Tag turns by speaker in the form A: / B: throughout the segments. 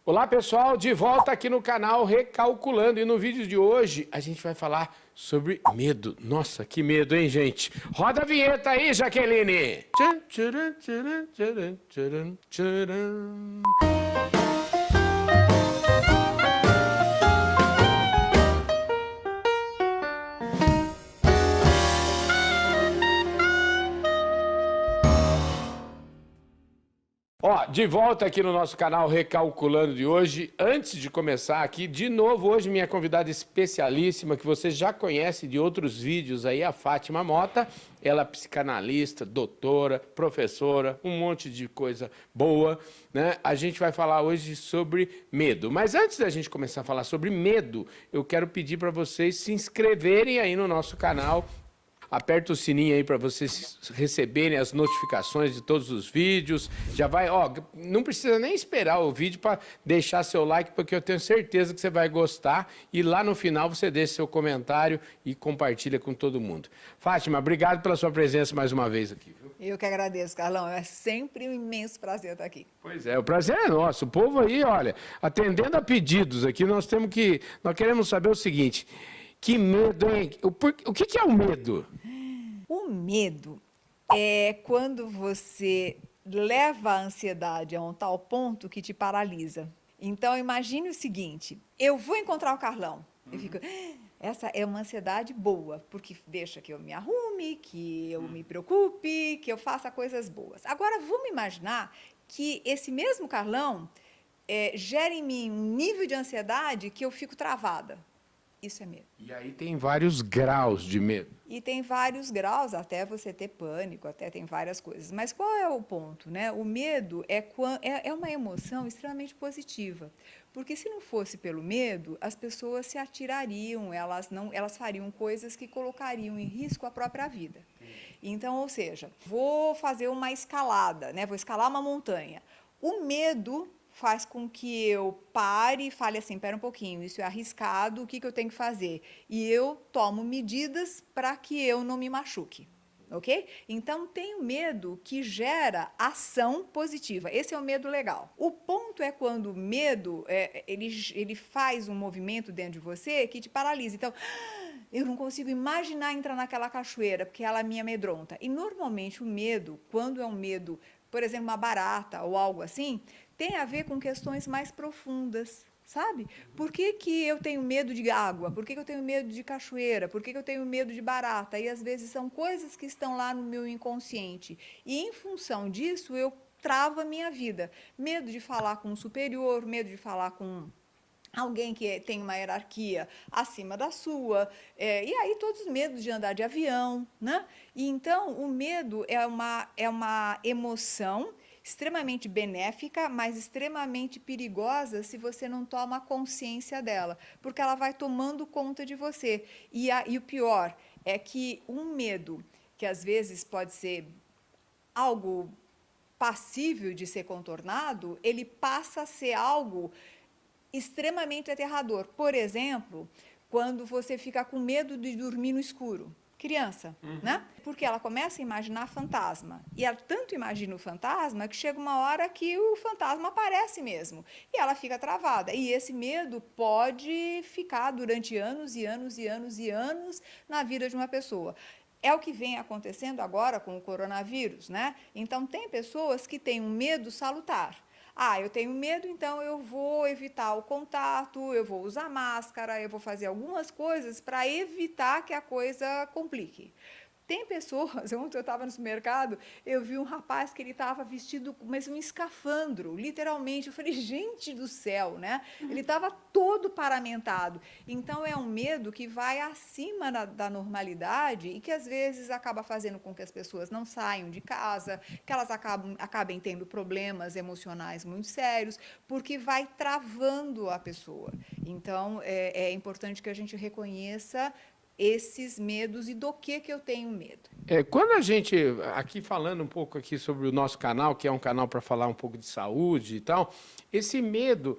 A: Olá pessoal, de volta aqui no canal Recalculando, e no vídeo de hoje a gente vai falar sobre medo. Nossa, que medo, hein, gente? Roda a vinheta aí, Jaqueline! Tchan, tcharam, tcharam, tcharam, tcharam, tcharam. Ó, de volta aqui no nosso canal Recalculando de hoje. Antes de começar aqui, de novo, hoje minha convidada especialíssima, que você já conhece de outros vídeos aí, a Fátima Mota. Ela é psicanalista, doutora, professora, um monte de coisa boa, né? A gente vai falar hoje sobre medo. Mas antes da gente começar a falar sobre medo, eu quero pedir para vocês se inscreverem aí no nosso canal. Aperta o sininho aí para vocês receberem as notificações de todos os vídeos. Já vai, ó, não precisa nem esperar o vídeo para deixar seu like, porque eu tenho certeza que você vai gostar. E lá no final você deixa seu comentário e compartilha com todo mundo. Fátima, obrigado pela sua presença mais uma vez aqui, viu?
B: Eu que agradeço, Carlão. É sempre um imenso prazer estar aqui.
A: Pois é, o prazer é nosso. O povo aí, olha, atendendo a pedidos aqui, nós queremos saber o seguinte: que medo, hein? O que é o medo?
B: O medo é quando você leva a ansiedade a um tal ponto que te paralisa. Então, imagine o seguinte: eu vou encontrar o Carlão. Eu fico, essa é uma ansiedade boa, porque deixa que eu me arrume, que eu me preocupe, que eu faça coisas boas. Agora, vamos imaginar que esse mesmo Carlão gera em mim um nível de ansiedade que eu fico travada. Isso é medo.
A: E aí tem vários graus de medo.
B: E tem vários graus, até você ter pânico, até tem várias coisas. Mas qual é o ponto, né? O medo é uma emoção extremamente positiva. Porque se não fosse pelo medo, as pessoas se atirariam, elas fariam coisas que colocariam em risco a própria vida. Então, ou seja, vou fazer uma escalada, né? Vou escalar uma montanha. O medo faz com que eu pare e fale assim, espera um pouquinho, isso é arriscado, o que eu tenho que fazer? E eu tomo medidas para que eu não me machuque, ok? Então, tem o medo que gera ação positiva. Esse é o medo legal. O ponto é quando o medo, ele faz um movimento dentro de você que te paralisa. Então, eu não consigo imaginar entrar naquela cachoeira, porque ela me amedronta. E, normalmente, o medo, quando é um medo, por exemplo, uma barata ou algo assim, tem a ver com questões mais profundas, sabe? Por que eu tenho medo de água? Por que eu tenho medo de cachoeira? Por que eu tenho medo de barata? E, às vezes, são coisas que estão lá no meu inconsciente. E, em função disso, eu travo a minha vida. Medo de falar com um superior, medo de falar com alguém que tem uma hierarquia acima da sua, e aí todos os medos de andar de avião, né? E, então, o medo é uma emoção extremamente benéfica, mas extremamente perigosa se você não toma consciência dela, porque ela vai tomando conta de você. E o pior é que um medo, que às vezes pode ser algo passível de ser contornado, ele passa a ser algo extremamente aterrador. Por exemplo, quando você fica com medo de dormir no escuro. Criança, né? Porque ela começa a imaginar fantasma. E ela tanto imagina o fantasma que chega uma hora que o fantasma aparece mesmo. E ela fica travada. E esse medo pode ficar durante anos e anos e anos e anos na vida de uma pessoa. É o que vem acontecendo agora com o coronavírus, né? Então, tem pessoas que têm um medo salutar. Ah, eu tenho medo, então eu vou evitar o contato, eu vou usar máscara, eu vou fazer algumas coisas para evitar que a coisa complique. Tem pessoas, ontem eu estava no supermercado, eu vi um rapaz que ele estava vestido, mas um escafandro, literalmente. Eu falei, gente do céu, né? Ele estava todo paramentado. Então, é um medo que vai acima da normalidade e que, às vezes, acaba fazendo com que as pessoas não saiam de casa, que elas acabem tendo problemas emocionais muito sérios, porque vai travando a pessoa. Então, é importante que a gente reconheça esses medos e do que eu tenho medo.
A: Quando a gente, aqui falando um pouco aqui sobre o nosso canal, que é um canal para falar um pouco de saúde e tal, esse medo,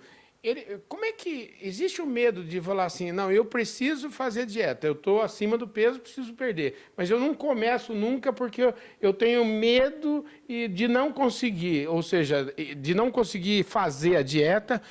A: Como é que existe o medo de falar assim, não, eu preciso fazer dieta, eu estou acima do peso, preciso perder, mas eu não começo nunca porque eu tenho medo de não conseguir, ou seja, de não conseguir fazer a dieta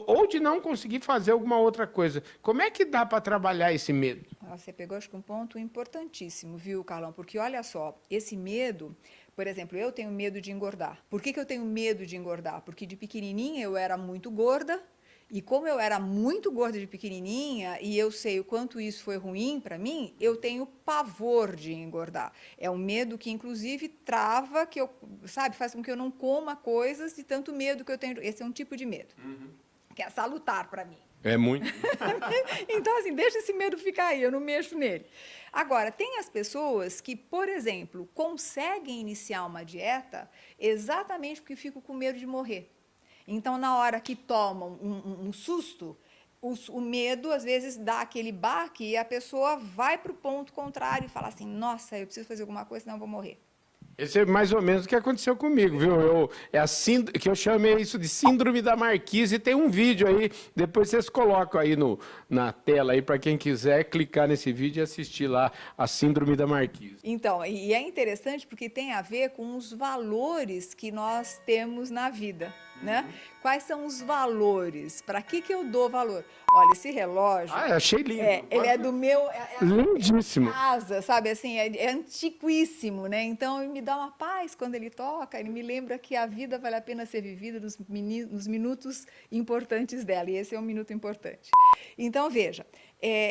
A: ou de não conseguir fazer alguma outra coisa. Como é que dá para trabalhar esse medo?
B: Você pegou, acho que um ponto importantíssimo, viu, Carlão? Porque olha só, esse medo, por exemplo, eu tenho medo de engordar. Por que eu tenho medo de engordar? Porque de pequenininha eu era muito gorda, e como eu era muito gorda de pequenininha, e eu sei o quanto isso foi ruim para mim, eu tenho pavor de engordar. É um medo que, inclusive, trava, que eu, sabe, faz com que eu não coma coisas de tanto medo que eu tenho. Esse é um tipo de medo, que é salutar para mim.
A: É muito.
B: Então, assim, deixa esse medo ficar aí, eu não mexo nele. Agora, tem as pessoas que, por exemplo, conseguem iniciar uma dieta exatamente porque ficam com medo de morrer. Então, na hora que tomam um susto, o medo, às vezes, dá aquele baque e a pessoa vai para o ponto contrário e fala assim, nossa, eu preciso fazer alguma coisa, senão eu vou morrer.
A: Esse é mais ou menos o que aconteceu comigo, viu? Que eu chamei isso de síndrome da Marquise, e tem um vídeo aí, depois vocês colocam aí na tela aí para quem quiser clicar nesse vídeo e assistir lá a síndrome da Marquise.
B: Então, e é interessante porque tem a ver com os valores que nós temos na vida, né? Quais são os valores? Para que eu dou valor? Olha, esse relógio...
A: Ah, eu achei lindo.
B: Ele é do meu...
A: Lindíssimo.
B: Casa, sabe, assim, é antiquíssimo, né? Então, me dá uma paz quando ele toca, ele me lembra que a vida vale a pena ser vivida nos minutos importantes dela, e esse é um minuto importante. Então, veja,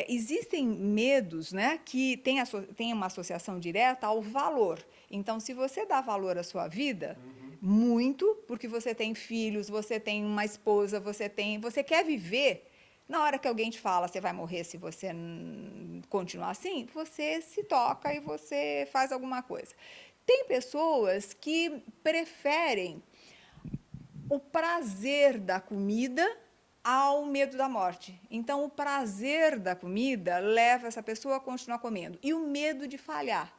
B: existem medos, né, que têm uma associação direta ao valor. Então, se você dá valor à sua vida, muito, porque você tem filhos, você tem uma esposa, você quer viver. Na hora que alguém te fala, você vai morrer se você continuar assim, você se toca e você faz alguma coisa. Tem pessoas que preferem o prazer da comida ao medo da morte. Então, o prazer da comida leva essa pessoa a continuar comendo. E o medo de falhar.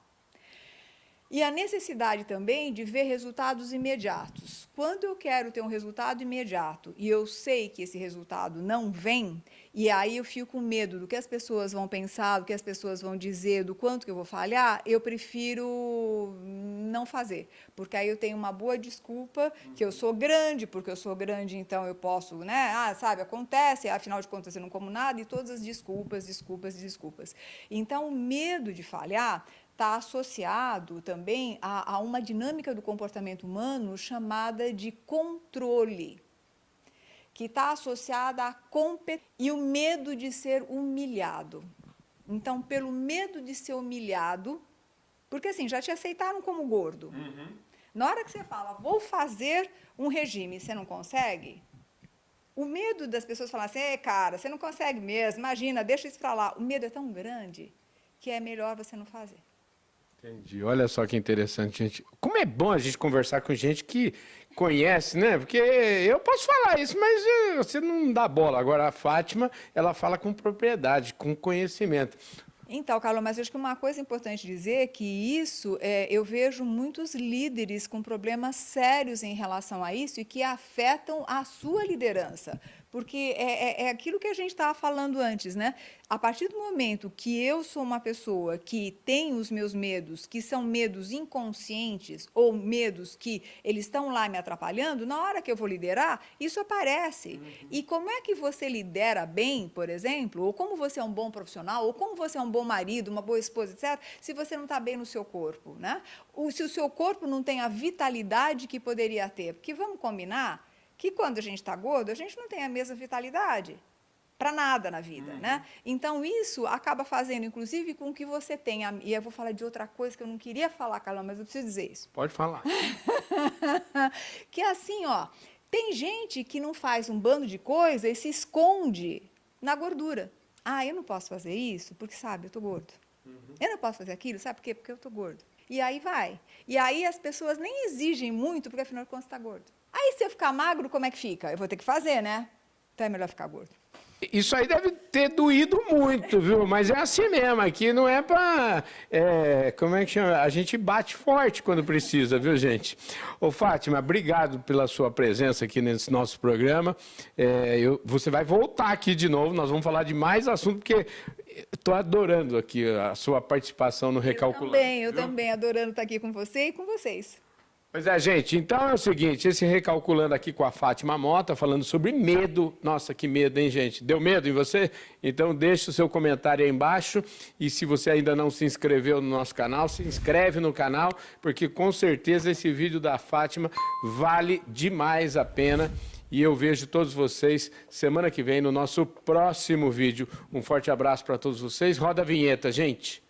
B: E a necessidade também de ver resultados imediatos. Quando eu quero ter um resultado imediato e eu sei que esse resultado não vem, e aí eu fico com medo do que as pessoas vão pensar, do que as pessoas vão dizer, do quanto que eu vou falhar, eu prefiro não fazer. Porque aí eu tenho uma boa desculpa, que eu sou grande, porque eu sou grande, então eu posso, né? Ah, sabe, acontece, afinal de contas eu não como nada, e todas as desculpas. Então, o medo de falhar está associado também a uma dinâmica do comportamento humano chamada de controle, que está associada à competência e o medo de ser humilhado. Então, pelo medo de ser humilhado, porque assim, já te aceitaram como gordo. Na hora que você fala, vou fazer um regime, você não consegue? O medo das pessoas falarem assim, cara, você não consegue mesmo, imagina, deixa isso para lá. O medo é tão grande que é melhor você não fazer.
A: Entendi. Olha só que interessante, gente. Como é bom a gente conversar com gente que conhece, né? Porque eu posso falar isso, mas você não dá bola. Agora, a Fátima, ela fala com propriedade, com conhecimento.
B: Então, Carla, mas eu acho que uma coisa importante dizer é que isso, eu vejo muitos líderes com problemas sérios em relação a isso e que afetam a sua liderança. Porque é aquilo que a gente estava falando antes, né? A partir do momento que eu sou uma pessoa que tem os meus medos, que são medos inconscientes ou medos que eles estão lá me atrapalhando, na hora que eu vou liderar, isso aparece. E como é que você lidera bem, por exemplo, ou como você é um bom profissional, ou como você é um bom marido, uma boa esposa, etc., se você não está bem no seu corpo, né? Ou se o seu corpo não tem a vitalidade que poderia ter. Porque vamos combinar que quando a gente está gordo, a gente não tem a mesma vitalidade para nada na vida, né? Então, isso acaba fazendo, inclusive, com que você tenha... E eu vou falar de outra coisa que eu não queria falar, Carlão, mas eu preciso dizer isso.
A: Pode falar.
B: Que é assim, ó, tem gente que não faz um bando de coisa e se esconde na gordura. Ah, eu não posso fazer isso porque, sabe, eu tô gordo. Eu não posso fazer aquilo, sabe por quê? Porque eu tô gordo. E aí vai. E aí as pessoas nem exigem muito, porque afinal de contas está gordo. Aí se eu ficar magro, como é que fica? Eu vou ter que fazer, né? Então é melhor ficar gordo.
A: Isso aí deve ter doído muito, viu? Mas é assim mesmo, aqui não é pra... como é que chama? A gente bate forte quando precisa, viu, gente? Ô, Fátima, obrigado pela sua presença aqui nesse nosso programa. Você vai voltar aqui de novo, nós vamos falar de mais assunto, porque estou adorando aqui a sua participação no Recalculando.
B: Eu também, adorando estar aqui com você e com vocês.
A: Pois é, gente, então é o seguinte, esse Recalculando aqui com a Fátima Mota, falando sobre medo. Nossa, que medo, hein, gente? Deu medo em você? Então deixe o seu comentário aí embaixo e se você ainda não se inscreveu no nosso canal, se inscreve no canal, porque com certeza esse vídeo da Fátima vale demais a pena. E eu vejo todos vocês semana que vem no nosso próximo vídeo. Um forte abraço para todos vocês. Roda a vinheta, gente.